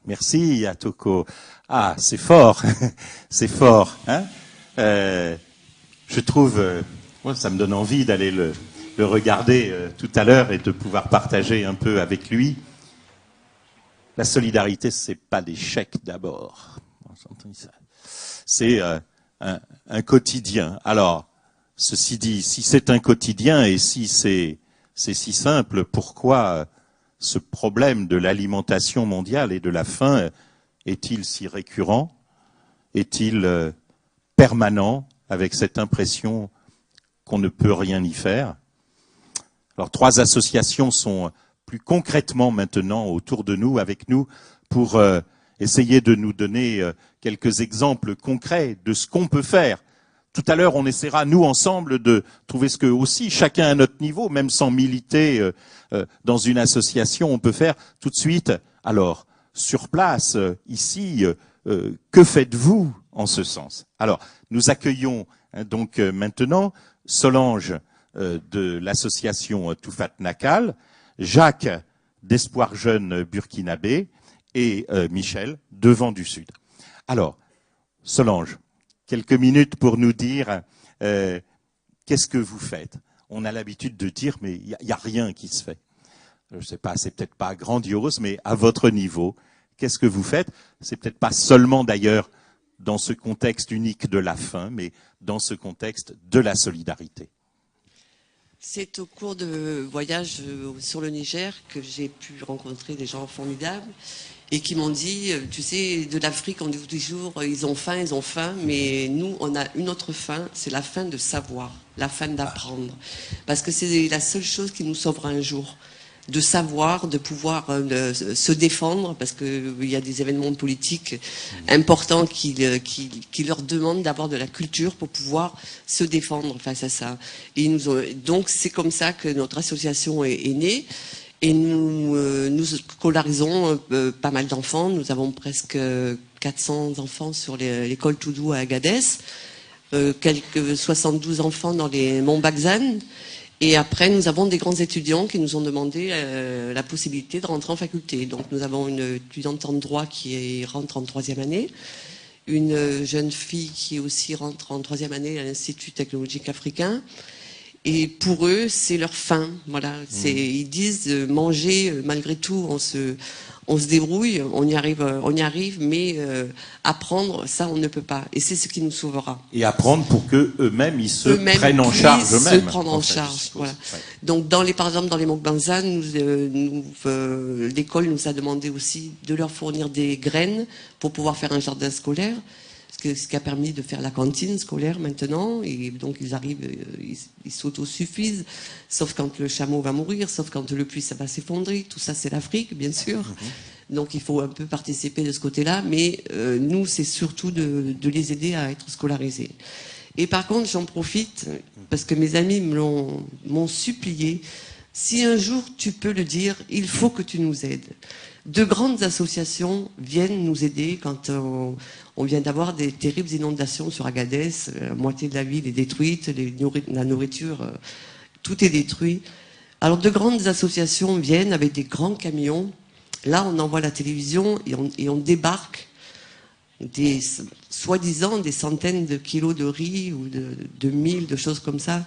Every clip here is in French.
Merci, Atoko. Ah, c'est fort, c'est fort. Hein, je trouve, ça me donne envie d'aller le regarder tout à l'heure et de pouvoir partager un peu avec lui. La solidarité, c'est pas des chèques d'abord. C'est un quotidien. Alors, ceci dit, si c'est un quotidien et si c'est si simple, pourquoi ce problème de l'alimentation mondiale et de la faim est-il si récurrent? Est-il permanent avec cette impression qu'on ne peut rien y faire? Alors, 3 associations sont plus concrètement maintenant autour de nous, avec nous, pour essayer de nous donner quelques exemples concrets de ce qu'on peut faire. Tout à l'heure, on essaiera, nous, ensemble, de trouver ce que aussi, chacun à notre niveau, même sans militer dans une association, on peut faire tout de suite. Alors, sur place, ici, que faites-vous en ce sens? Alors, nous accueillons donc maintenant Solange de l'association Toufat Nakal, Jacques d'Espoir Jeune Burkinabé et Michel de Vent du Sud. Alors, Solange, quelques minutes pour nous dire qu'est-ce que vous faites. On a l'habitude de dire, mais il n'y a rien qui se fait. Je ne sais pas, c'est peut-être pas grandiose, mais à votre niveau, qu'est-ce que vous faites? C'est peut-être pas seulement d'ailleurs dans ce contexte unique de la faim, mais dans ce contexte de la solidarité. C'est au cours de voyages sur le Niger que j'ai pu rencontrer des gens formidables et qui m'ont dit, tu sais, de l'Afrique, on dit toujours, ils ont faim, mais nous, on a une autre faim, c'est la faim de savoir, la faim d'apprendre. Parce que c'est la seule chose qui nous sauvera un jour. De savoir, de pouvoir se défendre, parce qu'il y a des événements politiques importants qui leur demandent d'avoir de la culture pour pouvoir se défendre face à ça. Et donc c'est comme ça que notre association est née. Et nous scolarisons pas mal d'enfants. Nous avons presque 400 enfants sur l'école Toudou à Agadez, quelques 72 enfants dans les monts Bagzane. Et après, nous avons des grands étudiants qui nous ont demandé la possibilité de rentrer en faculté. Donc, nous avons une étudiante en droit qui rentre en 3e année, une jeune fille qui aussi rentre en 3e année à l'Institut technologique africain. Et pour eux, c'est leur faim. Voilà. Ils disent manger, malgré tout, on se débrouille, on y arrive, mais apprendre, ça, on ne peut pas. Et c'est ce qui nous sauvera. Et apprendre pour que eux-mêmes, ils se prennent en charge eux-mêmes. Se prendre en charge, voilà. Ouais. Donc, par exemple, dans les Mokbanzan, l'école nous a demandé aussi de leur fournir des graines pour pouvoir faire un jardin scolaire. Ce qui a permis de faire la cantine scolaire maintenant, et donc ils arrivent, ils s'autosuffisent, sauf quand le chameau va mourir, sauf quand le puits ça va s'effondrer, tout ça c'est l'Afrique bien sûr, donc il faut un peu participer de ce côté-là, mais nous c'est surtout de les aider à être scolarisés. Et par contre j'en profite, parce que mes amis m'ont supplié, si un jour tu peux le dire, il faut que tu nous aides. De grandes associations viennent nous aider quand on vient d'avoir des terribles inondations sur Agadez. La moitié de la ville est détruite, la nourriture, tout est détruit. Alors de grandes associations viennent avec des grands camions. Là, on envoie la télévision et on débarque soi-disant des centaines de kilos de riz ou de mil, de choses comme ça.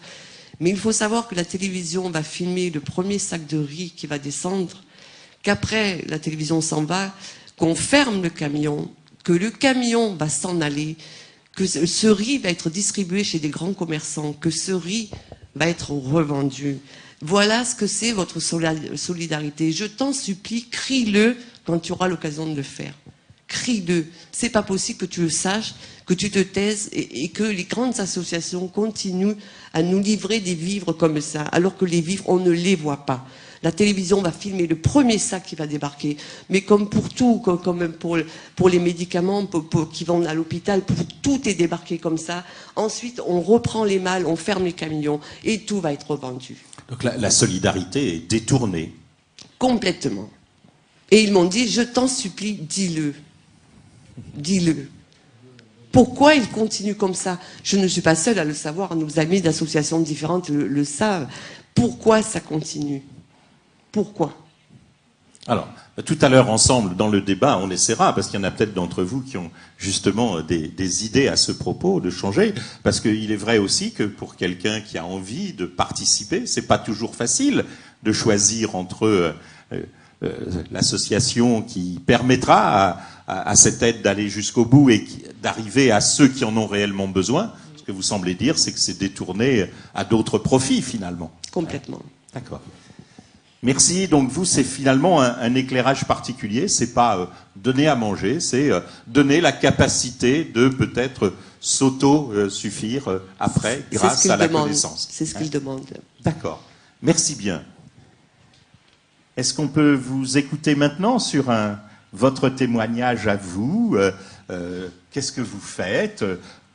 Mais il faut savoir que la télévision va filmer le premier sac de riz qui va descendre, qu'après la télévision s'en va, qu'on ferme le camion, que le camion va s'en aller, que ce riz va être distribué chez des grands commerçants, que ce riz va être revendu. Voilà ce que c'est votre solidarité. Je t'en supplie, crie-le quand tu auras l'occasion de le faire. Crie-le. C'est pas possible que tu le saches, que tu te taises et que les grandes associations continuent à nous livrer des vivres comme ça, alors que les vivres, on ne les voit pas. La télévision va filmer le premier sac qui va débarquer. Mais comme pour tout, comme pour les médicaments qui vont à l'hôpital, tout est débarqué comme ça. Ensuite, on reprend les malles, on ferme les camions et tout va être revendu. Donc la solidarité est détournée. Complètement. Et ils m'ont dit, je t'en supplie, dis-le. Dis-le. Pourquoi ils continuent comme ça? Je ne suis pas seule à le savoir, nos amis d'associations différentes le savent. Pourquoi ça continue? Pourquoi? Alors, Tout à l'heure, ensemble, dans le débat, on essaiera, parce qu'il y en a peut-être d'entre vous qui ont justement des idées à ce propos, de changer. Parce qu'il est vrai aussi que pour quelqu'un qui a envie de participer, c'est pas toujours facile de choisir entre l'association qui permettra à cette aide d'aller jusqu'au bout et d'arriver à ceux qui en ont réellement besoin. Ce que vous semblez dire, c'est que c'est détourné à d'autres profits, finalement. Complètement. D'accord. Merci. Donc vous, c'est finalement un éclairage particulier. C'est pas donner à manger, c'est donner la capacité de peut-être s'auto-suffire après, grâce à la connaissance. C'est ce qu'il demande. D'accord. Merci bien. Est-ce qu'on peut vous écouter maintenant sur votre témoignage à vous? Qu'est-ce que vous faites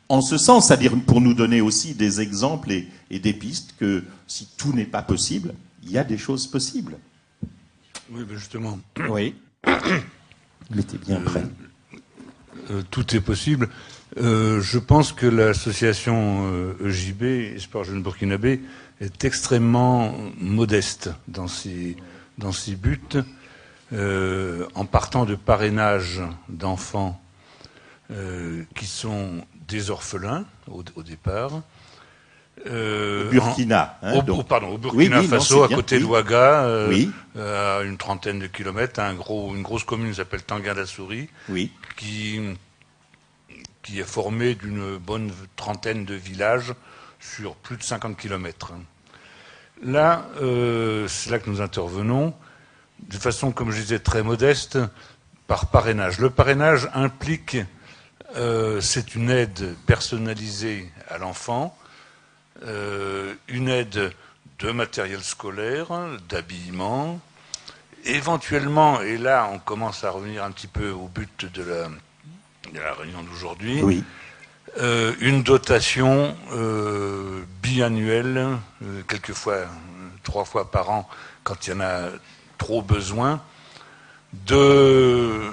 en ce sens, c'est-à-dire pour nous donner aussi des exemples et des pistes que si tout n'est pas possible, il y a des choses possibles. Oui, ben justement. Oui. Il était bien prêt. Tout est possible. Je pense que l'association EJB, Espoir Jeune Burkinabé, est extrêmement modeste dans ses buts, en partant de parrainage d'enfants qui sont des orphelins au départ. Au Burkina. Au Burkina Faso, à côté de Ouaga, oui. À une trentaine de kilomètres, une grosse commune qui s'appelle Tanguin-d'Assouri, oui. qui est formée d'une bonne trentaine de villages sur plus de 50 kilomètres. Là, c'est là que nous intervenons, de façon, comme je disais, très modeste, par parrainage. Le parrainage implique, c'est une aide personnalisée à l'enfant, une aide de matériel scolaire, d'habillement, éventuellement, et là on commence à revenir un petit peu au but de la réunion d'aujourd'hui, oui. Une dotation biannuelle, quelquefois 3 fois par an, quand il y en a trop besoin, d'un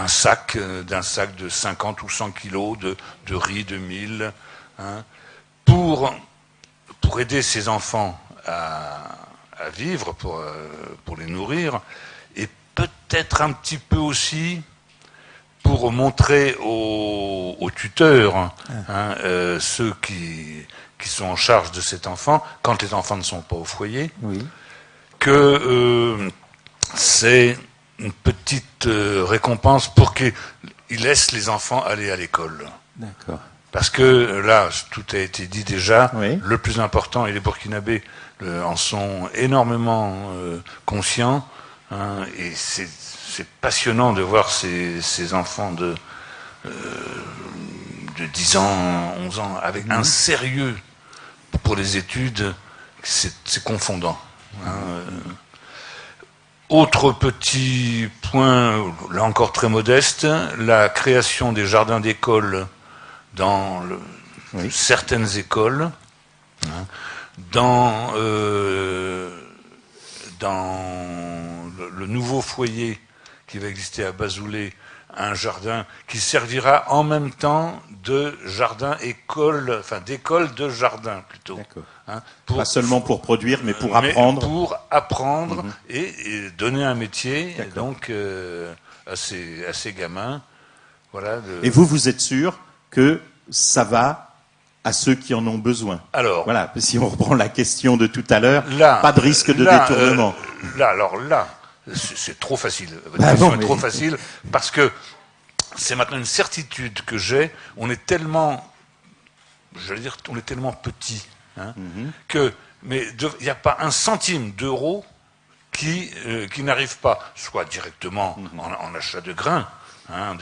sac de 50 ou 100 kilos de riz, de mil, hein, pour aider ces enfants à vivre, pour les nourrir, et peut-être un petit peu aussi pour montrer aux tuteurs, hein, ceux qui sont en charge de cet enfant, quand les enfants ne sont pas au foyer, oui. que c'est une petite récompense pour qu'ils laissent les enfants aller à l'école. D'accord. Parce que là, tout a été dit déjà, oui. Le plus important, et les Burkinabés en sont énormément conscients, hein, et c'est passionnant de voir ces enfants de 10 ans, 11 ans, avec un sérieux pour les études, c'est confondant. Hein. Autre petit point, là encore très modeste, la création des jardins d'école dans certaines écoles, hein, dans le nouveau foyer qui va exister à Bazoulé, un jardin qui servira en même temps de jardin école, enfin d'école de jardin plutôt. D'accord. Hein, pas seulement pour produire, mais pour apprendre. Pour apprendre et donner un métier donc à ces gamins. Voilà. Et vous êtes sûr que ça va à ceux qui en ont besoin? Alors, voilà, si on reprend la question de tout à l'heure, pas de risque de détournement. C'est trop facile. Votre question est trop facile parce que c'est maintenant une certitude que j'ai. On est tellement petit, hein, mais il n'y a pas un centime d'euro qui n'arrive pas, soit directement en achat de grains, hein,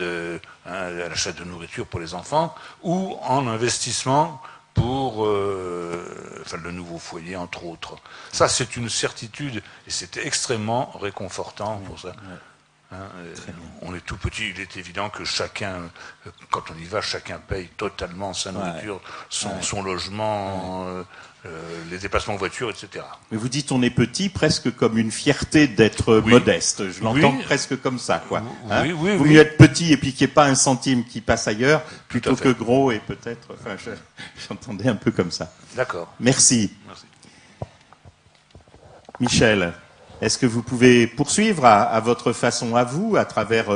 l'achat de nourriture pour les enfants, ou en investissement pour le nouveau foyer, entre autres. Ça, c'est une certitude, et c'était extrêmement réconfortant pour ça. Hein, on est tout petit, il est évident que chacun, quand on y va, chacun paye totalement sa nourriture, son logement, les déplacements en voiture, etc. Mais vous dites on est petit, presque comme une fierté d'être modeste. Je l'entends presque comme ça, quoi. Oui, oui, Vaut mieux être petit et puis qu'il n'y ait pas un centime qui passe ailleurs, plutôt que gros et peut-être... Enfin, j'entendais un peu comme ça. D'accord. Merci. Merci. Michel. Est-ce que vous pouvez poursuivre à votre façon à vous, à travers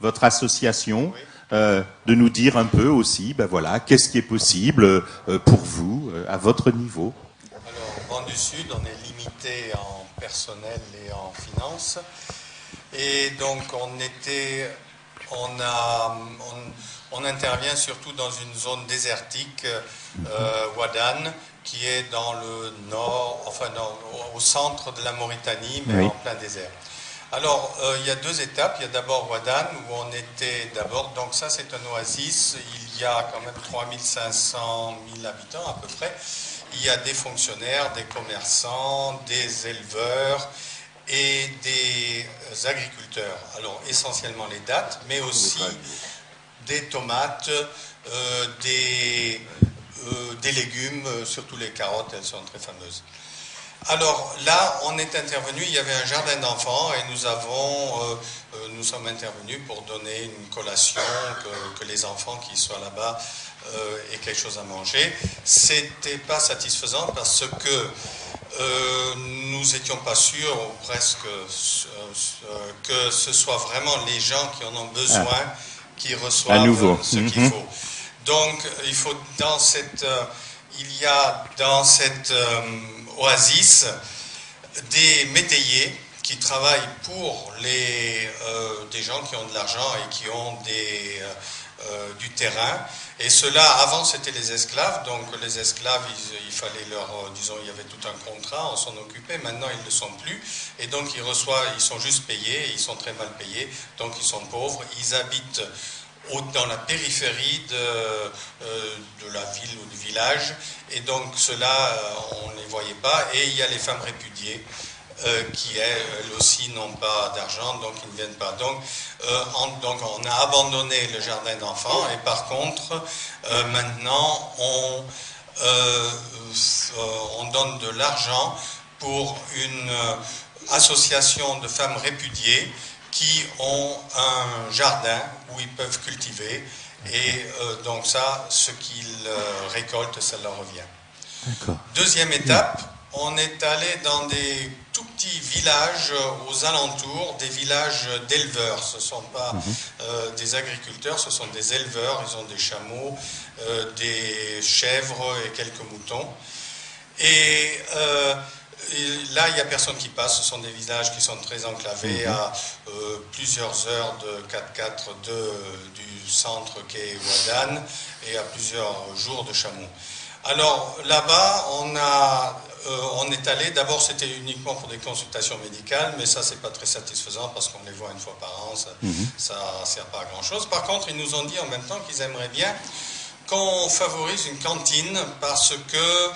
votre association, de nous dire un peu aussi, ben voilà, qu'est-ce qui est possible pour vous, à votre niveau? Alors, Vent du Sud, on est limité en personnel et en finances. Et donc, on intervient surtout dans une zone désertique, Ouadane, qui est dans le nord, enfin au centre de la Mauritanie, mais oui. en plein désert. Alors, il y a deux étapes. Il y a d'abord Ouadane, où on était d'abord, donc ça c'est un oasis, il y a quand même 3500 000 habitants à peu près. Il y a des fonctionnaires, des commerçants, des éleveurs et des agriculteurs. Alors, essentiellement les dattes, mais aussi des tomates, des légumes, surtout les carottes, elles sont très fameuses. Alors là, on est intervenu, il y avait un jardin d'enfants et nous sommes intervenus pour donner une collation, que les enfants qui soient là-bas aient quelque chose à manger. C'était pas satisfaisant parce que nous n'étions pas sûrs, ou presque, que ce soit vraiment les gens qui en ont besoin qui reçoivent ce qu'il faut. Donc, il y a dans cette oasis des métayers qui travaillent pour des gens qui ont de l'argent et qui ont du terrain. Et ceux-là, avant, c'était les esclaves. Donc, les esclaves, il fallait disons, il y avait tout un contrat, on s'en occupait. Maintenant, ils ne le sont plus. Et donc, ils sont juste payés, ils sont très mal payés. Donc, ils sont pauvres. Ils habitent dans la périphérie de la ville ou du village, et donc ceux-là, on ne les voyait pas, et il y a les femmes répudiées, qui elles aussi n'ont pas d'argent, donc ils ne viennent pas. Donc on a abandonné le jardin d'enfants, et par contre, maintenant, on donne de l'argent pour une association de femmes répudiées, qui ont un jardin où ils peuvent cultiver, et donc ça, ce qu'ils récoltent, ça leur revient. Deuxième étape, on est allé dans des tout petits villages aux alentours, des villages d'éleveurs. Ce ne sont pas des agriculteurs, ce sont des éleveurs, ils ont des chameaux, des chèvres et quelques moutons. Et là, il n'y a personne qui passe. Ce sont des villages qui sont très enclavés à plusieurs heures de 4x4 du centre qu'est Ouadane et à plusieurs jours de chameau. Alors là-bas, on est allé, d'abord c'était uniquement pour des consultations médicales, mais ça c'est pas très satisfaisant parce qu'on les voit une fois par an, ça ne sert pas à grand chose. Par contre, ils nous ont dit en même temps qu'ils aimeraient bien qu'on favorise une cantine parce que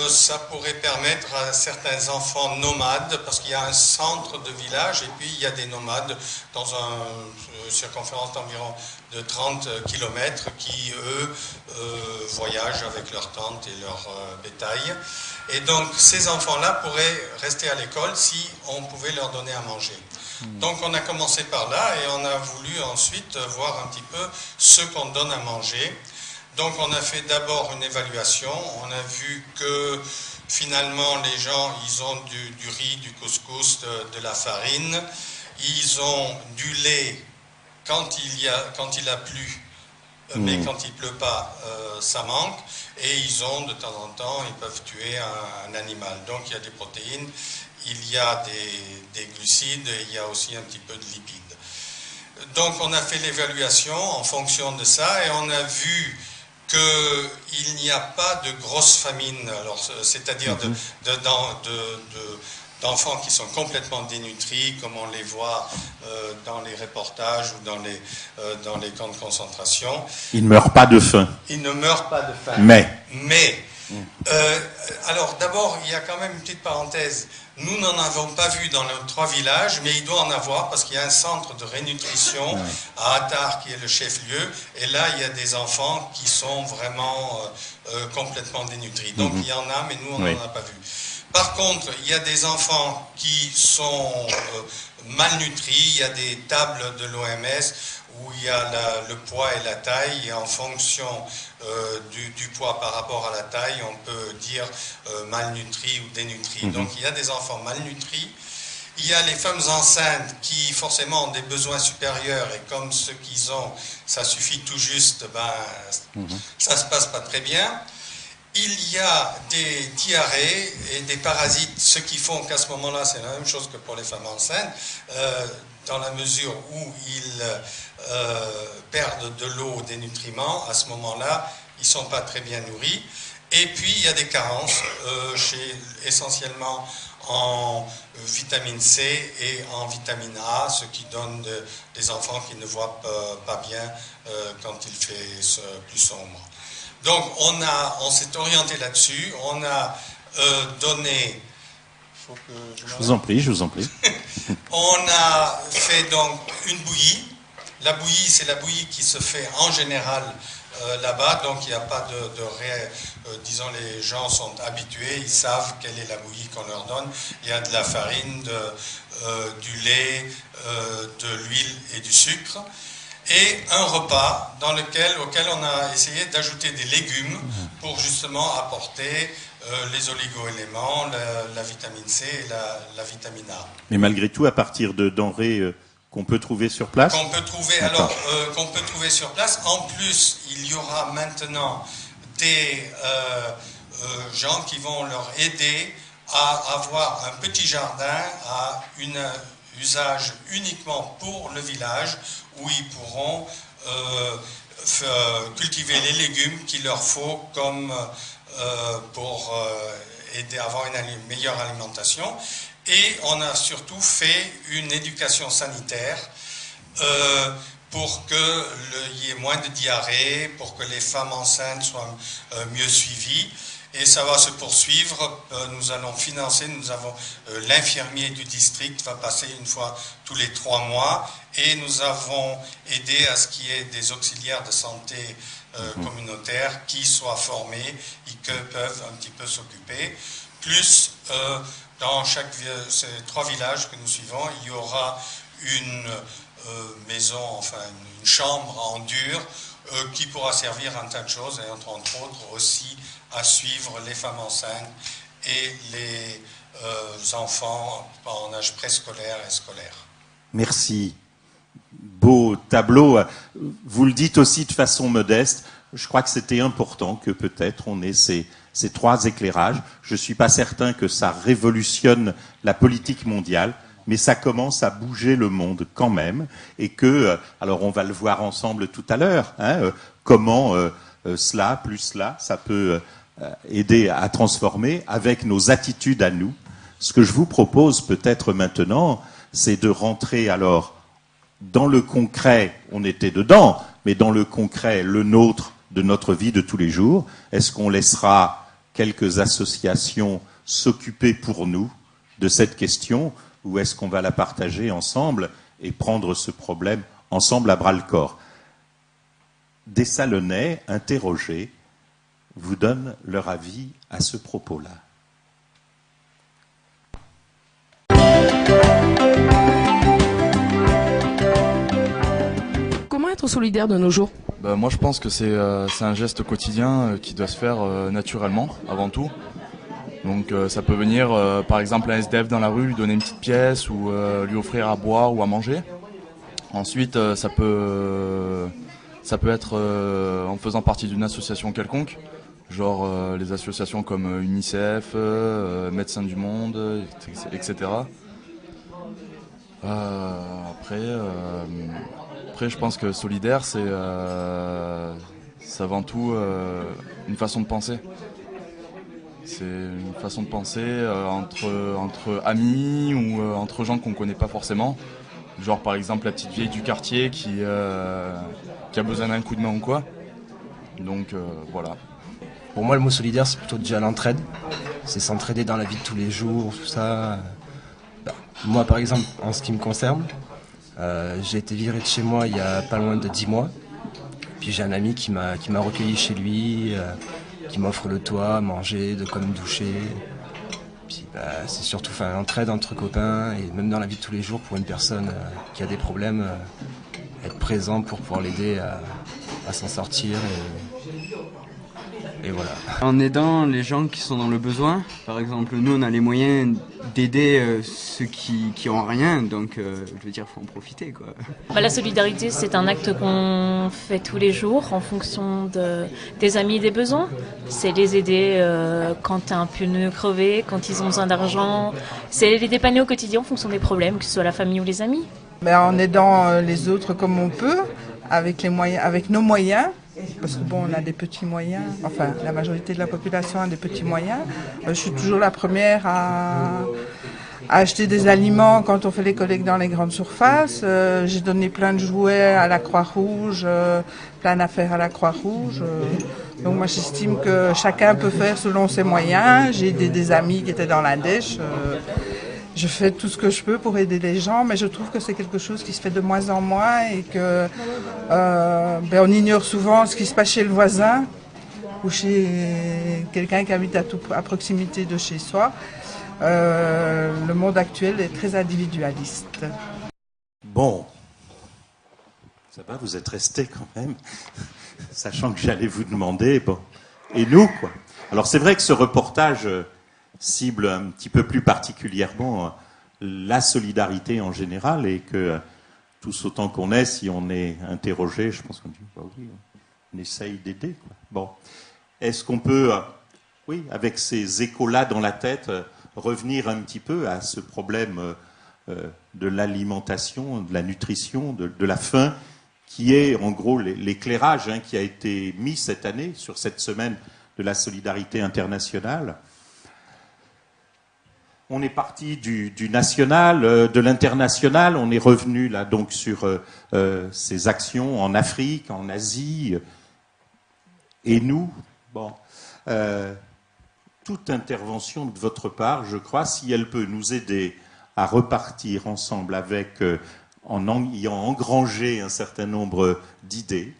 ça pourrait permettre à certains enfants nomades, parce qu'il y a un centre de village et puis il y a des nomades dans une circonférence d'environ de 30 km qui, eux, voyagent avec leurs tentes et leur bétail. Et donc ces enfants-là pourraient rester à l'école si on pouvait leur donner à manger. Donc on a commencé par là et on a voulu ensuite voir un petit peu ce qu'on donne à manger. Donc on a fait d'abord une évaluation, on a vu que finalement les gens, ils ont du riz, du couscous, de la farine, ils ont du lait quand il a plu, mais quand il ne pleut pas, ça manque, et ils ont de temps en temps, ils peuvent tuer un animal. Donc il y a des protéines, il y a des glucides, et il y a aussi un petit peu de lipides. Donc on a fait l'évaluation en fonction de ça, et on a vu qu'il n'y a pas de grosse famine, c'est-à-dire d'enfants qui sont complètement dénutris, comme on les voit dans les reportages ou dans les camps de concentration. Ils ne meurent pas de faim. Ils ne meurent pas de faim. Mais alors d'abord, il y a quand même une petite parenthèse. Nous n'en avons pas vu dans les 3 villages, mais il doit en avoir parce qu'il y a un centre de rénutrition à Attar qui est le chef-lieu. Et là, il y a des enfants qui sont vraiment complètement dénutris. Donc il y en a, mais nous, on n'en a pas vu. Par contre, il y a des enfants qui sont malnutris. Il y a des tables de l'OMS où il y a le poids et la taille, et en fonction du poids par rapport à la taille, on peut dire malnutri ou dénutri. Donc il y a des enfants malnutris, Il y a les femmes enceintes qui forcément ont des besoins supérieurs et comme ceux qu'ils ont, ça suffit tout juste, ça se passe pas très bien. Il y a des diarrhées et des parasites, ce qui font qu'à ce moment-là, c'est la même chose que pour les femmes enceintes, dans la mesure où ils perdent de l'eau, des nutriments, à ce moment-là, ils ne sont pas très bien nourris. Et puis, il y a des carences, essentiellement en vitamine C et en vitamine A, ce qui donne des enfants qui ne voient pas bien quand il fait plus sombre. Donc, on s'est orienté là-dessus, on a donné... Je vous en prie. On a fait donc une bouillie. La bouillie, c'est la bouillie qui se fait en général là-bas, donc il n'y a pas disons, les gens sont habitués, ils savent quelle est la bouillie qu'on leur donne. Il y a de la farine, du lait, de l'huile et du sucre. Et un repas auquel on a essayé d'ajouter des légumes pour justement apporter les oligo-éléments, la vitamine C et la vitamine A. Mais malgré tout, à partir de denrées qu'on peut trouver sur place ? Qu'on peut trouver sur place. En plus, il y aura maintenant des gens qui vont leur aider à avoir un petit jardin à usage uniquement pour le village, où ils pourront cultiver les légumes qu'il leur faut comme pour aider à avoir une meilleure alimentation. Et on a surtout fait une éducation sanitaire pour qu'il y ait moins de diarrhée, pour que les femmes enceintes soient mieux suivies. Et ça va se poursuivre. Nous allons financer, l'infirmier du district va passer une fois tous les 3 mois et nous avons aidé à ce qu'il y ait des auxiliaires de santé communautaires qui soient formés et qui peuvent un petit peu s'occuper. Plus, dans ces 3 villages que nous suivons, il y aura une maison, enfin une chambre en dur qui pourra servir à un tas de choses et entre autres aussi à suivre les femmes enceintes et les enfants en âge préscolaire et scolaire. Merci. Beau tableau. Vous le dites aussi de façon modeste. Je crois que c'était important que peut-être on ait ces 3 éclairages. Je ne suis pas certain que ça révolutionne la politique mondiale, mais ça commence à bouger le monde quand même. Et que, alors on va le voir ensemble tout à l'heure, comment cela, plus cela, ça peut aider à transformer avec nos attitudes à nous. Ce que je vous propose peut-être maintenant, c'est de rentrer alors dans le concret, on était dedans, mais dans le concret, le nôtre, de notre vie de tous les jours. Est-ce qu'on laissera quelques associations s'occuper pour nous de cette question, ou est-ce qu'on va la partager ensemble et prendre ce problème ensemble à bras-le-corps ? Des Salonnais interrogés vous donnent leur avis à ce propos-là. Comment être solidaire de nos jours ? Moi je pense que c'est un geste quotidien qui doit se faire naturellement, avant tout. Donc ça peut venir par exemple un SDF dans la rue, lui donner une petite pièce ou lui offrir à boire ou à manger. Ensuite ça peut être en faisant partie d'une association quelconque, genre les associations comme UNICEF, Médecins du Monde, etc. Après, je pense que solidaire, c'est avant tout une façon de penser. C'est une façon de penser entre amis ou entre gens qu'on ne connaît pas forcément. Genre par exemple la petite vieille du quartier qui a besoin d'un coup de main ou quoi. Donc voilà. Pour moi, le mot solidaire, c'est plutôt déjà l'entraide. C'est s'entraider dans la vie de tous les jours, tout ça. Moi, par exemple, en ce qui me concerne, j'ai été viré de chez moi il y a pas loin de 10 mois. Puis j'ai un ami qui m'a recueilli chez lui, qui m'offre le toit, manger, de quoi me doucher. Puis c'est surtout l'entraide entre copains et même dans la vie de tous les jours pour une personne qui a des problèmes, être présent pour pouvoir l'aider à s'en sortir Et voilà. En aidant les gens qui sont dans le besoin, par exemple, nous on a les moyens d'aider ceux qui ont rien, donc je veux dire, faut en profiter, quoi. La solidarité, c'est un acte qu'on fait tous les jours en fonction des amis et des besoins. C'est les aider quand t'as un pneu crevé, quand ils ont besoin d'argent. C'est les dépanner au quotidien en fonction des problèmes, que ce soit la famille ou les amis. En aidant les autres comme on peut, avec les moyens, avec nos moyens. Parce que bon, on a des petits moyens, enfin la majorité de la population a des petits moyens. Je suis toujours la première à acheter des aliments quand on fait les collectes dans les grandes surfaces. J'ai donné plein de jouets à la Croix-Rouge, plein d'affaires à la Croix-Rouge. Donc moi j'estime que chacun peut faire selon ses moyens. J'ai aidé des amis qui étaient dans la dèche. Je fais tout ce que je peux pour aider les gens, mais je trouve que c'est quelque chose qui se fait de moins en moins et que on ignore souvent ce qui se passe chez le voisin ou chez quelqu'un qui habite à proximité de chez soi. Le monde actuel est très individualiste. Bon, ça va, vous êtes restés quand même, sachant que j'allais vous demander, bon, et nous, quoi. Alors c'est vrai que ce reportage cible un petit peu plus particulièrement la solidarité en général et que tous autant qu'on est, si on est interrogé, je pense qu'on dit bah oui, on essaye d'aider, quoi. Bon, est-ce qu'on peut, oui, avec ces échos-là dans la tête, revenir un petit peu à ce problème de l'alimentation, de la nutrition, de la faim, qui est en gros l'éclairage qui a été mis cette année sur cette semaine de la solidarité internationale. On est parti du national, de l'international, on est revenu là donc sur ces actions en Afrique, en Asie, et nous, bon, toute intervention de votre part, je crois, si elle peut nous aider à repartir ensemble avec, en ayant engrangé un certain nombre d'idées,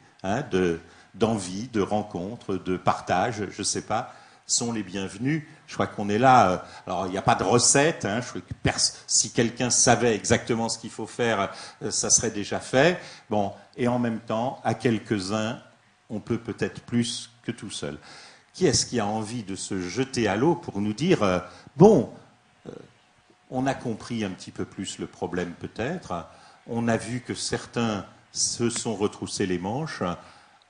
d'envie, de rencontres, de partage, je ne sais pas, sont les bienvenus. Je crois qu'on est là. Alors, il n'y a pas de recette. Si quelqu'un savait exactement ce qu'il faut faire, ça serait déjà fait. Bon, et en même temps, à quelques-uns, on peut peut-être plus que tout seul. Qui est-ce qui a envie de se jeter à l'eau pour nous dire on a compris un petit peu plus le problème peut-être. On a vu que certains se sont retroussés les manches.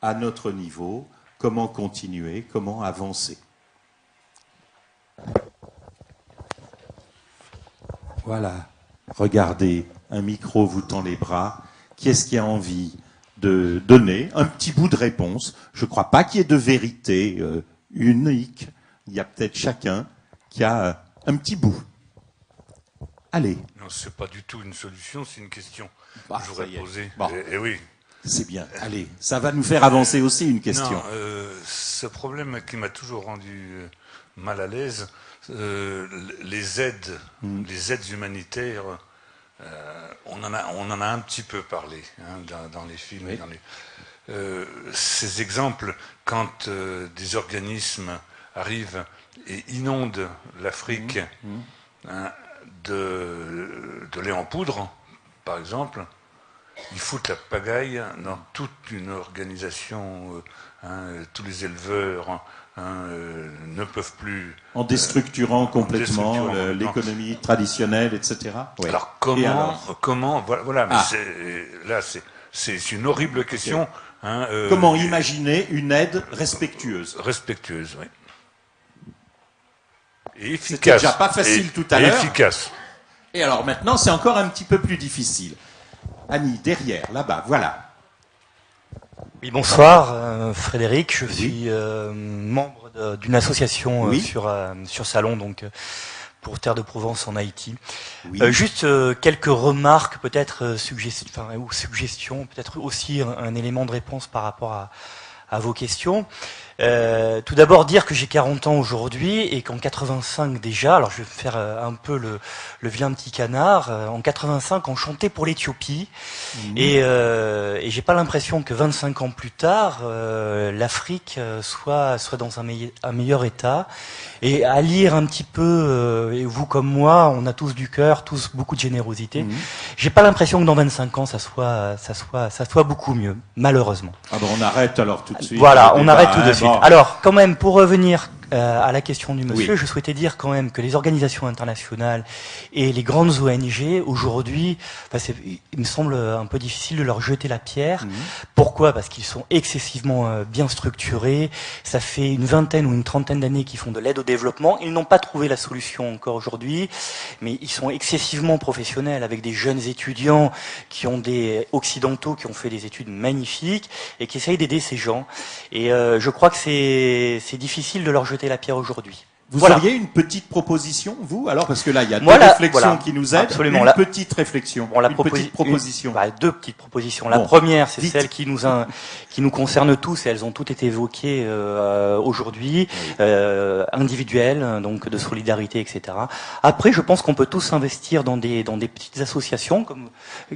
À notre niveau, comment continuer, comment avancer? Voilà, regardez, un micro vous tend les bras. Qui est-ce qui a envie de donner un petit bout de réponse? Je ne crois pas qu'il y ait de vérité unique. Il y a peut-être chacun qui a un petit bout. Allez. Non, ce n'est pas du tout une solution, c'est une question que je voudrais poser. Bon. Et oui. C'est bien. Allez, ça va nous faire avancer aussi une question. Non, ce problème qui m'a toujours rendu mal à l'aise, les aides humanitaires, on en a un petit peu parlé dans les films. Oui. Ces exemples, quand des organismes arrivent et inondent l'Afrique de lait en poudre, par exemple, ils foutent la pagaille dans toute une organisation. Tous les éleveurs ne peuvent plus... En déstructurant complètement l'économie traditionnelle, etc. Oui. Alors comment voilà, mais là c'est une horrible question. Okay. Comment imaginer une aide respectueuse? Respectueuse, oui. Et efficace. C'était déjà pas facile tout à l'heure. Efficace. Et alors maintenant, c'est encore un petit peu plus difficile. Annie, derrière, là-bas, voilà. Oui, bonsoir, Frédéric. Je suis membre d'une association sur Salon, donc pour Terre de Provence en Haïti. Oui. Juste quelques remarques, peut-être suggestions, peut-être aussi un élément de réponse par rapport à vos questions. Tout d'abord dire que j'ai 40 ans aujourd'hui et qu'en 85 déjà, alors je vais faire un peu le vilain petit canard, en 85 on chantait pour l'Éthiopie et j'ai pas l'impression que 25 ans plus tard l'Afrique soit dans un meilleur état. Et à lire un petit peu, et vous comme moi, on a tous du cœur, tous beaucoup de générosité. J'ai pas l'impression que dans 25 ans ça soit beaucoup mieux, malheureusement. Ah ben on arrête alors tout de suite. Voilà, on arrête tout de suite. suite. Bon. Alors, quand même, pour revenir à la question du monsieur, Oui. je souhaitais dire quand même que les organisations internationales et les grandes ONG, aujourd'hui, il me semble un peu difficile de leur jeter la pierre. Pourquoi? Parce qu'ils sont excessivement bien structurés. Ça fait une vingtaine ou une trentaine d'années qu'ils font de l'aide au développement. Ils n'ont pas trouvé la solution encore aujourd'hui, mais ils sont excessivement professionnels, avec des jeunes étudiants qui ont des occidentaux, qui ont fait des études magnifiques et qui essayent d'aider ces gens. Et je crois que c'est difficile de leur jeter la pierre aujourd'hui. Vous auriez une petite proposition, vous? Alors, parce que là, il y a deux réflexions qui nous aident. Absolument. Une petite réflexion. Bon, une petite proposition. Deux petites propositions. La première, c'est celle qui nous concerne tous, et elles ont toutes été évoquées aujourd'hui, individuelles, donc de solidarité, etc. Après, je pense qu'on peut tous investir dans des petites associations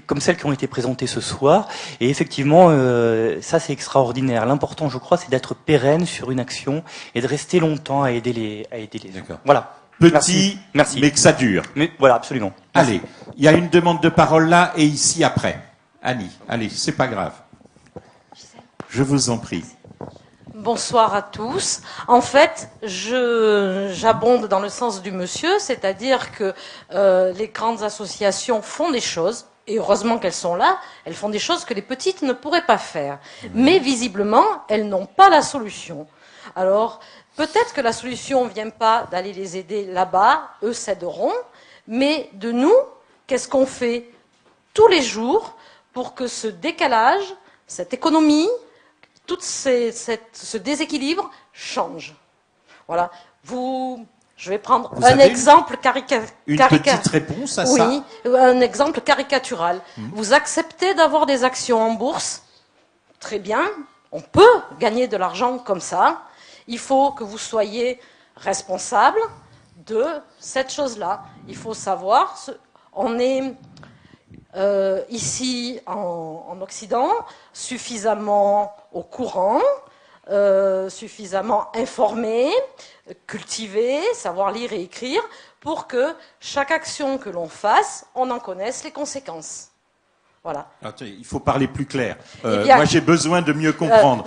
comme celles qui ont été présentées ce soir. Et effectivement, ça c'est extraordinaire. L'important, je crois, c'est d'être pérenne sur une action et de rester longtemps à aider les gens. Voilà. Petit, merci. Mais que ça dure. Mais voilà, absolument. Allez, il y a une demande de parole là et ici après. Annie, allez, c'est pas grave. Je vous en prie. Bonsoir à tous. En fait, j'abonde dans le sens du monsieur, c'est-à-dire que les grandes associations font des choses, et heureusement qu'elles sont là, elles font des choses que les petites ne pourraient pas faire. Mais visiblement, elles n'ont pas la solution. Alors, peut-être que la solution ne vient pas d'aller les aider là-bas, eux s'aideront, mais de nous, qu'est-ce qu'on fait tous les jours pour que ce décalage, cette économie, tout ce déséquilibre change. Voilà. Je vais prendre un exemple une petite réponse à ça? Oui, un exemple caricatural. Vous acceptez d'avoir des actions en bourse? Très bien, on peut gagner de l'argent comme ça. Il faut que vous soyez responsable de cette chose-là. Il faut savoir, on est ici en Occident suffisamment au courant, suffisamment informé, cultivé, savoir lire et écrire, pour que chaque action que l'on fasse, on en connaisse les conséquences. Voilà. Attendez, il faut parler plus clair. Moi, j'ai besoin de mieux comprendre.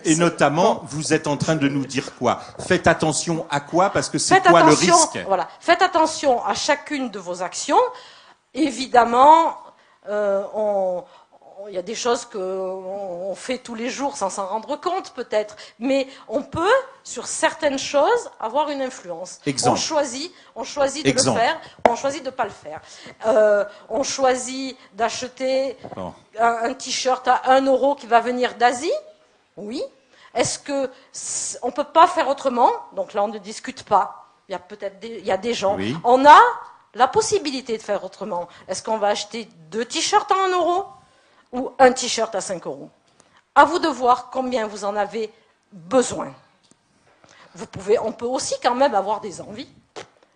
Et notamment, vous êtes en train de nous dire quoi? Faites attention à quoi? Parce que c'est quoi le risque? Voilà. Faites attention à chacune de vos actions. Évidemment, il y a des choses qu'on fait tous les jours sans s'en rendre compte, peut-être. Mais on peut, sur certaines choses, avoir une influence. Exemple. On choisit de le faire, on choisit de ne pas le faire. On choisit d'acheter un t-shirt à 1 € qui va venir d'Asie. Oui. Est-ce que on ne peut pas faire autrement? Donc là, on ne discute pas. Il y a des gens. Oui. On a la possibilité de faire autrement. Est-ce qu'on va acheter 2 t-shirts à 1 € ou un t-shirt à 5 €? À vous de voir combien vous en avez besoin. On peut aussi quand même avoir des envies.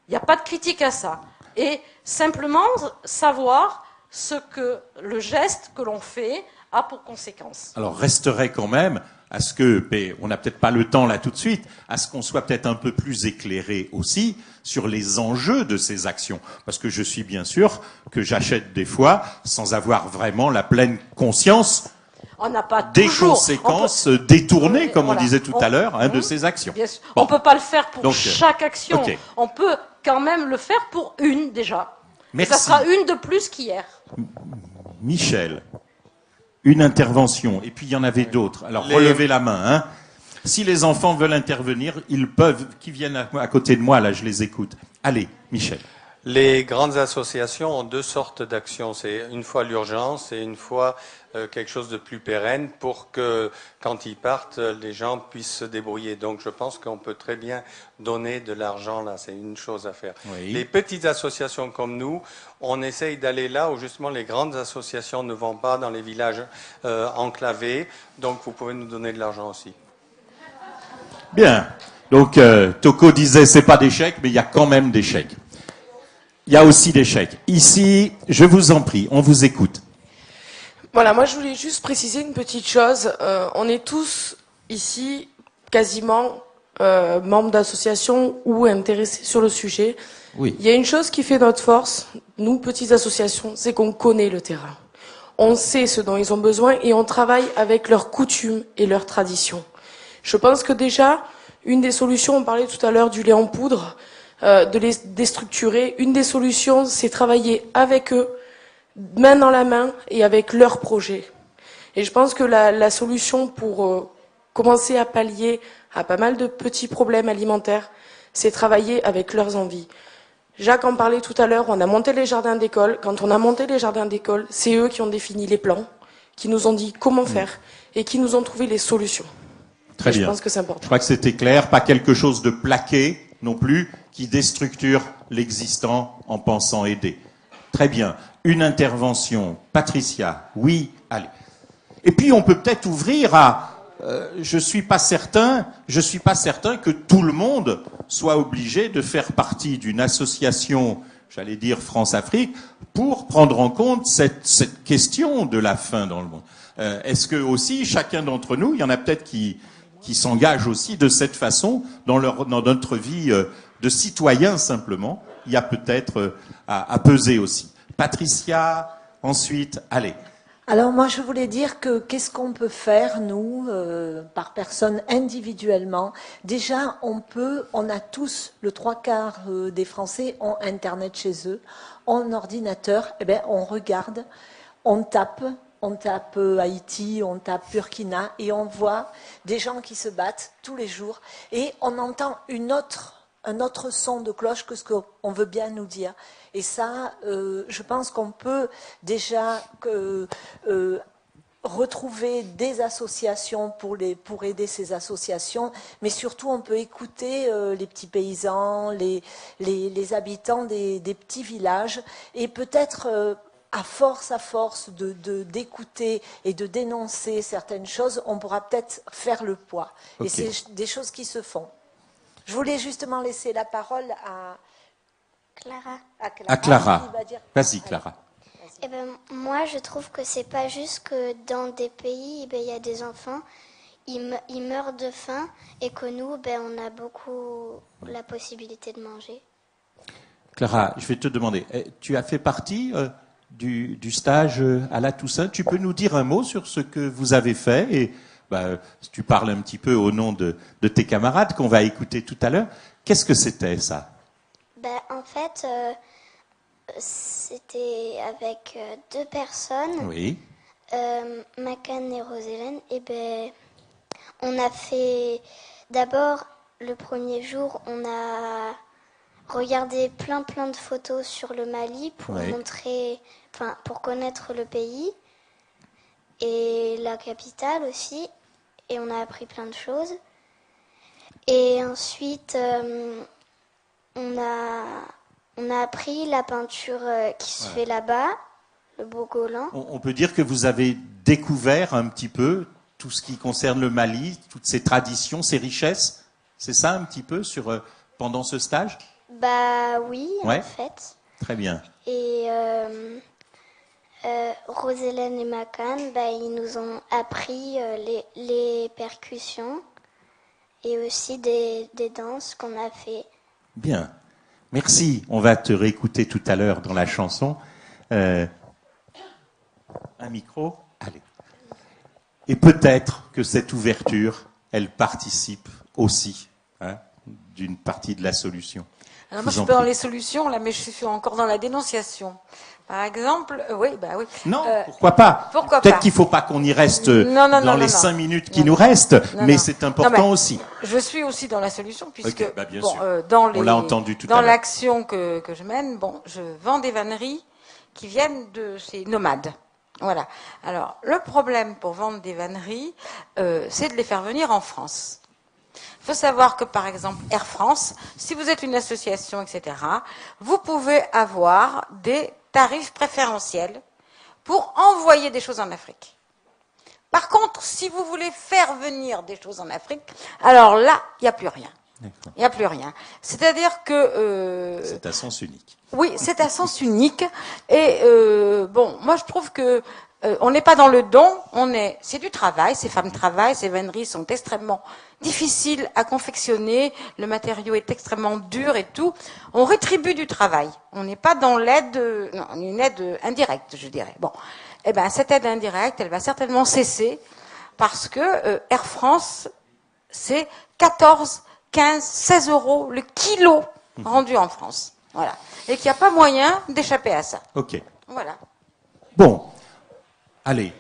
Il n'y a pas de critique à ça. Et simplement savoir ce que le geste que l'on fait a pour conséquence. Alors, resterait quand même à ce que, mais on n'a peut-être pas le temps là tout de suite, à ce qu'on soit peut-être un peu plus éclairé aussi sur les enjeux de ces actions. Parce que je suis bien sûr que j'achète des fois sans avoir vraiment la pleine conscience des conséquences détournées, comme on disait tout à l'heure, de ces actions. Bien sûr. On ne peut pas le faire pour chaque action. Okay. On peut quand même le faire pour une déjà. Merci. Et ça sera une de plus qu'hier. Michel, une intervention, et puis il y en avait d'autres. Alors relevez la main. Hein. Si les enfants veulent intervenir, ils peuvent, qui viennent à côté de moi, là je les écoute. Allez, Michel. Les grandes associations ont 2 sortes d'actions. C'est une fois l'urgence et une fois quelque chose de plus pérenne pour que, quand ils partent, les gens puissent se débrouiller. Donc je pense qu'on peut très bien donner de l'argent là, c'est une chose à faire. Oui. Les petites associations comme nous, on essaye d'aller là où justement les grandes associations ne vont pas, dans les villages enclavés. Donc vous pouvez nous donner de l'argent aussi. Bien. Donc Toko disait c'est pas des chèques, mais il y a quand même des chèques. Il y a aussi des chèques. Ici, je vous en prie, on vous écoute. Voilà, moi je voulais juste préciser une petite chose. On est tous ici quasiment membres d'associations ou intéressés sur le sujet. Oui. Il y a une chose qui fait notre force, nous petites associations, c'est qu'on connaît le terrain. On sait ce dont ils ont besoin et on travaille avec leurs coutumes et leurs traditions. Je pense que déjà, une des solutions, on parlait tout à l'heure du lait en poudre, de les déstructurer. Une des solutions, c'est travailler avec eux, main dans la main, et avec leurs projets. Et je pense que la solution pour commencer à pallier à pas mal de petits problèmes alimentaires, c'est travailler avec leurs envies. Jacques en parlait tout à l'heure, on a monté les jardins d'école. Quand on a monté les jardins d'école, c'est eux qui ont défini les plans, qui nous ont dit comment faire et qui nous ont trouvé les solutions. Très bien. Je pense que c'est important. Je crois que c'était clair, pas quelque chose de plaqué non plus, qui déstructure l'existant en pensant aider. Très bien. Une intervention. Patricia, oui, allez. Et puis on peut peut-être ouvrir à... je suis pas certain que tout le monde soit obligé de faire partie d'une association, j'allais dire France-Afrique, pour prendre en compte cette question de la faim dans le monde. Est-ce que aussi chacun d'entre nous, il y en a peut-être qui s'engagent aussi de cette façon dans notre vie de citoyen simplement, il y a peut-être à peser aussi. Patricia, ensuite, allez. Alors moi je voulais dire que qu'est-ce qu'on peut faire nous par personne individuellement. Déjà on a tous, le 3/4 des Français ont internet chez eux, ont ordinateur, eh bien on regarde, on tape Haïti, on tape Burkina et on voit des gens qui se battent tous les jours et on entend un autre son de cloche que ce qu'on veut bien nous dire. Et ça, je pense qu'on peut déjà retrouver des associations pour aider ces associations, mais surtout on peut écouter les petits paysans, les habitants des petits villages, et peut-être à force d'écouter et de dénoncer certaines choses, on pourra peut-être faire le poids. Okay. Et c'est des choses qui se font. Je voulais justement laisser la parole à Clara. Vas-y, Clara. Eh ben, moi, je trouve que c'est pas juste que dans des pays, il y a des enfants, ils meurent de faim, et que nous, on a beaucoup la possibilité de manger. Clara, je vais te demander, tu as fait partie du stage à la Toussaint. Tu peux nous dire un mot sur ce que vous avez fait et tu parles un petit peu au nom de tes camarades qu'on va écouter tout à l'heure. Qu'est-ce que c'était ça? En fait, c'était avec 2 personnes, oui. Macan et Rosélène. Et on a fait d'abord le premier jour, on a regardé plein de photos sur le Mali pour montrer, pour connaître le pays et la capitale aussi. Et on a appris plein de choses. Et ensuite, on a appris la peinture qui se fait là-bas, le Bogolan. On peut dire que vous avez découvert un petit peu tout ce qui concerne le Mali, toutes ses traditions, ses richesses. C'est ça un petit peu pendant ce stage? Oui, ouais. En fait. Très bien. Et Rosélène et Macan, ils nous ont appris les percussions et aussi des danses qu'on a fait. Bien. Merci. On va te réécouter tout à l'heure dans la chanson. Un micro? Allez. Et peut-être que cette ouverture, elle participe aussi d'une partie de la solution. Alors moi, je suis pas dans les solutions, là, mais je suis encore dans la dénonciation. Par exemple, oui. Non, pourquoi pas? Pourquoi Peut-être pas qu'il ne faut pas qu'on y reste dans les 5 minutes qui nous restent, mais c'est important aussi. Je suis aussi dans la solution, puisque bien sûr. On l'a entendu tout à l'heure. Dans l'action que je mène, je vends des vanneries qui viennent de ces nomades. Voilà. Alors, le problème pour vendre des vanneries, c'est de les faire venir en France. Il faut savoir que, par exemple, Air France, si vous êtes une association, etc., vous pouvez avoir des tarifs préférentiels pour envoyer des choses en Afrique. Par contre, si vous voulez faire venir des choses en Afrique, alors là, il n'y a plus rien. Il n'y a plus rien. C'est-à-dire que... c'est à sens unique. Oui, c'est à sens unique. Et moi, je trouve que on n'est pas dans le don, c'est du travail, ces femmes travaillent, ces vanneries sont extrêmement difficiles à confectionner, le matériau est extrêmement dur et tout. On rétribue du travail. On n'est pas dans une aide indirecte, je dirais. Bon, cette aide indirecte, elle va certainement cesser parce que Air France c'est 14, 15, 16 euros le kilo rendu en France. Voilà. Et qu'il n'y a pas moyen d'échapper à ça. Ok. Voilà. Bon, allez,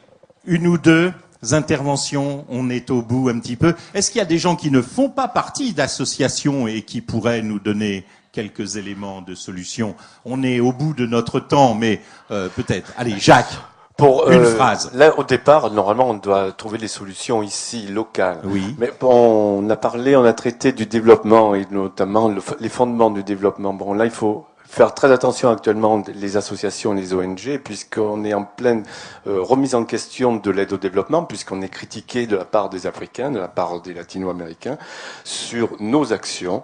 une ou deux interventions, on est au bout un petit peu. Est-ce qu'il y a des gens qui ne font pas partie d'associations et qui pourraient nous donner quelques éléments de solution? On est au bout de notre temps, mais peut-être. Allez, Jacques, une phrase. Là, au départ, normalement, on doit trouver des solutions ici, locales. Oui. Mais bon, on a traité du développement et notamment les fondements du développement. Bon, là, il faut faire très attention actuellement les associations et les ONG, puisqu'on est en pleine remise en question de l'aide au développement, puisqu'on est critiqué de la part des Africains, de la part des Latino-Américains, sur nos actions.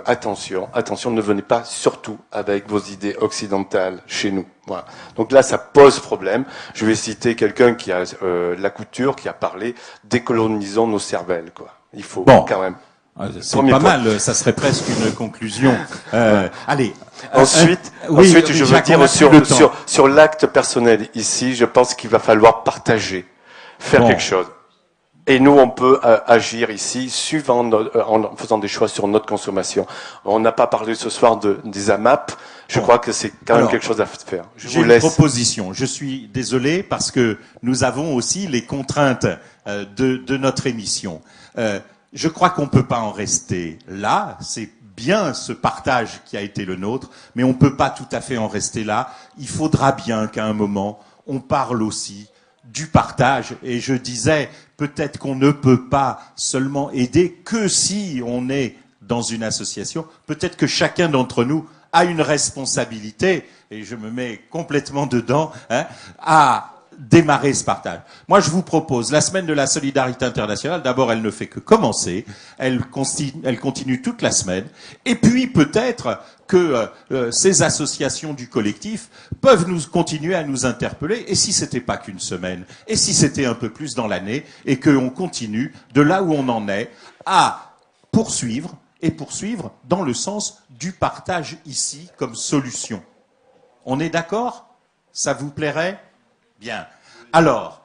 Attention, ne venez pas surtout avec vos idées occidentales chez nous. Voilà. Donc là, ça pose problème. Je vais citer quelqu'un qui a la couture, qui a parlé « décolonisons nos cervelles ». Quoi. Il faut quand même... C'est pas mal, ça serait presque une conclusion. Allez. Ensuite, je veux dire sur l'acte personnel ici, je pense qu'il va falloir partager, faire quelque chose. Et nous, on peut agir ici en faisant des choix sur notre consommation. On n'a pas parlé ce soir des AMAP. Je crois que c'est quand même quelque chose à faire. J'ai une proposition. Je suis désolé parce que nous avons aussi les contraintes de notre émission. Je crois qu'on ne peut pas en rester là. C'est bien ce partage qui a été le nôtre, mais on ne peut pas tout à fait en rester là. Il faudra bien qu'à un moment, on parle aussi du partage. Et je disais, peut-être qu'on ne peut pas seulement aider que si on est dans une association. Peut-être que chacun d'entre nous a une responsabilité, et je me mets complètement dedans, à démarrer ce partage. Moi, je vous propose la semaine de la solidarité internationale. D'abord, elle ne fait que commencer. Elle continue toute la semaine. Et puis, peut-être que ces associations du collectif peuvent continuer à nous interpeller. Et si c'était pas qu'une semaine? Et si c'était un peu plus dans l'année? Et qu'on continue de là où on en est à poursuivre dans le sens du partage ici comme solution. On est d'accord? Ça vous plairait? Bien. Alors,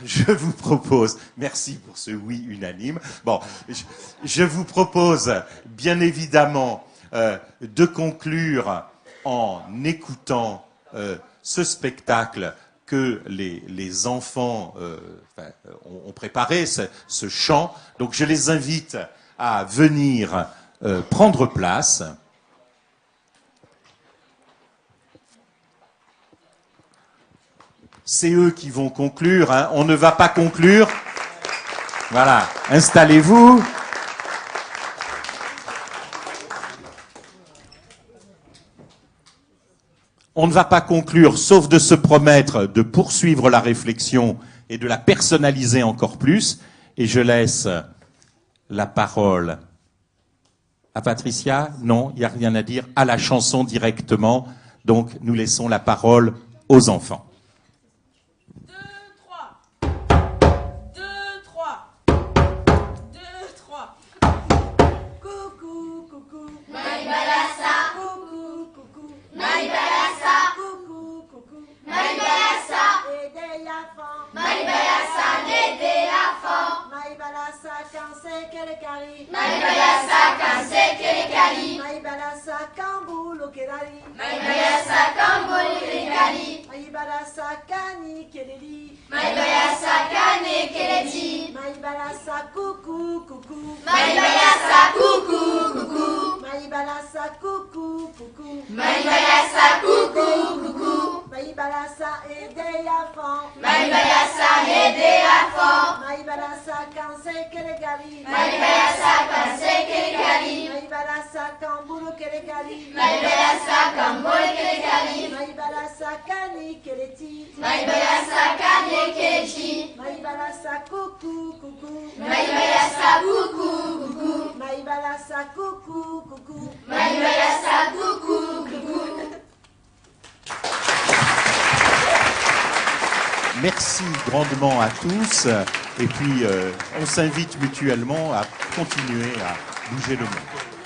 je vous propose, merci pour ce oui unanime. Bon, je vous propose, bien évidemment, de conclure en écoutant ce spectacle que les enfants ont préparé, ce chant. Donc, je les invite à venir prendre place. C'est eux qui vont conclure, hein. On ne va pas conclure. Voilà, installez-vous. On ne va pas conclure, sauf de se promettre de poursuivre la réflexion et de la personnaliser encore plus. Et je laisse la parole à Patricia. Non, il n'y a rien à dire. À la chanson directement. Donc, nous laissons la parole aux enfants. Merci grandement à tous. Et puis, on s'invite mutuellement à continuer à bouger le monde.